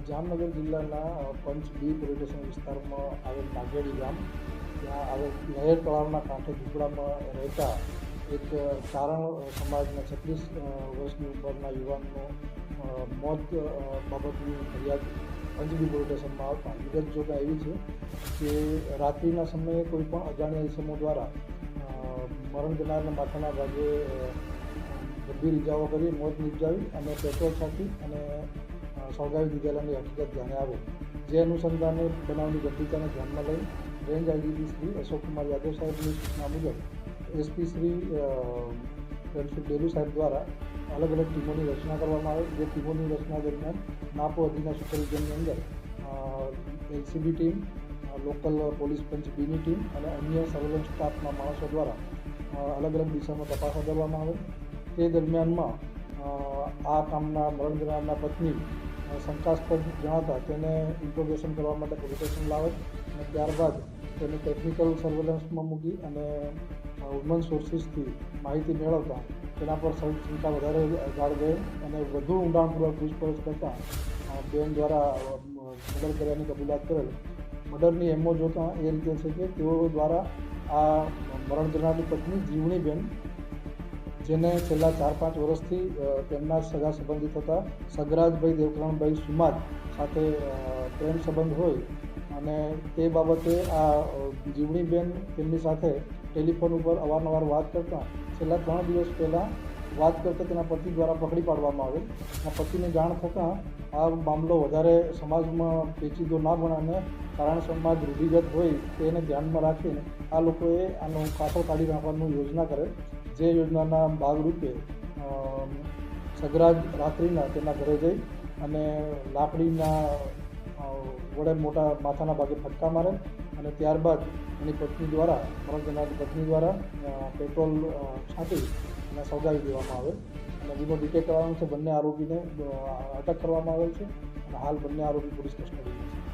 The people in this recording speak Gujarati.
જામનગર જિલ્લાના પંચ બી પોલીસ સ્ટેશન વિસ્તારમાં આવેલ નાગેડી ગામ ત્યાં આવેલ નહેર તળાવના કાંઠે ઝૂંપડામાં રહેતા એક ચારણ સમાજના 36 વર્ષની ઉંમરના યુવાનનો મોત બાબતની ફરિયાદ પંચ બી પોલીસ સ્ટેશનમાં આવતા વિગત જોતા એવી છે કે રાત્રિના સમયે કોઈ પણ અજાણ્યા ઇસમો દ્વારા મરણ જનારના માથાના ભાગે ગંભીર ઇજાઓ કરી મોત નિપજાવી અને પેટ્રોલ છાંટી અને સળગાવી દીધેલાની હકીકત ધ્યાને આવે, જે અનુસંધાને બનાવની ગંભીરતાને ધ્યાનમાં લઈ રેન્જ આઈજીપી શ્રી અશોકકુમાર યાદવ સાહેબની સૂચના મુજબ એસપી શ્રી રણછોડ ડેલુ સાહેબ દ્વારા અલગ અલગ ટીમોની રચના કરવામાં આવે, જે ટીમોની રચના દરમિયાન નાપો અધીના સુપરવિઝનની અંદર એલસીબી ટીમ, લોકલ પોલીસ પંચ બીની ટીમ અને અન્ય સર્વેલન્સ સ્ટાફના માણસો દ્વારા અલગ અલગ દિશામાં તપાસ હાથ ધરવામાં આવે. તે દરમિયાનમાં આ કામના મરણ જનારના પત્ની શંકાસ્પદ જણાતા તેને ઇન્ટ્રોગેશન કરવા માટે પોલીસ સ્ટેશન લાવે અને ત્યારબાદ તેને ટેકનિકલ સર્વેલન્સમાં મૂકી અને હ્યુમન સોર્સિસથી માહિતી મેળવતા તેના પર શંકા વધારે ગાઢ ગઈ અને વધુ ઊંડાણપૂર્વક પૂછપરછ કરતાં બેન દ્વારા મર્ડર કર્યાની કબૂલાત કરેલ. મર્ડરની એમો જોતાં એ રીતે છે કે તેઓ દ્વારા આ મરણ જનારની પત્ની જીવણીબેન, જેને છેલ્લા 4-5 વર્ષથી તેમના સગા સંબંધિત હતા સગરાજભાઈ દેવકરણભાઈ સુમાર સાથે પ્રેમ સંબંધ હોય અને તે બાબતે આ જીવણીબેન તેમની સાથે ટેલિફોન ઉપર અવારનવાર વાત કરતા છેલ્લા 3 દિવસ પહેલાં વાત કરતાં તેના પતિ દ્વારા પકડી પાડવામાં આવેલ. પતિને જાણ થતાં આ મામલો વધારે સમાજમાં પેચીદો ના બને કારણ સમાજ રૂઢિગત હોય તેને ધ્યાનમાં રાખીને આ લોકોએ આનો કાંટો કાઢી નાખવાની યોજના કરેલ, જે યોજનાના ભાગરૂપે સગરાજ રાત્રિના તેના ઘરે જઈ અને લાકડીના વડે મોટા માથાના ભાગે ફટકા મારે અને ત્યારબાદ એની પત્ની દ્વારા મરણ જનારની પત્ની દ્વારા પેટ્રોલ છાંટી અને સળગાવી દેવામાં આવે અને ગુનો ડિટેક્ટ કરવાનો છે. બંને આરોપીને અટક કરવામાં આવેલ છે અને હાલ બંને આરોપી પોલીસ કસ્ટડીમાં છે.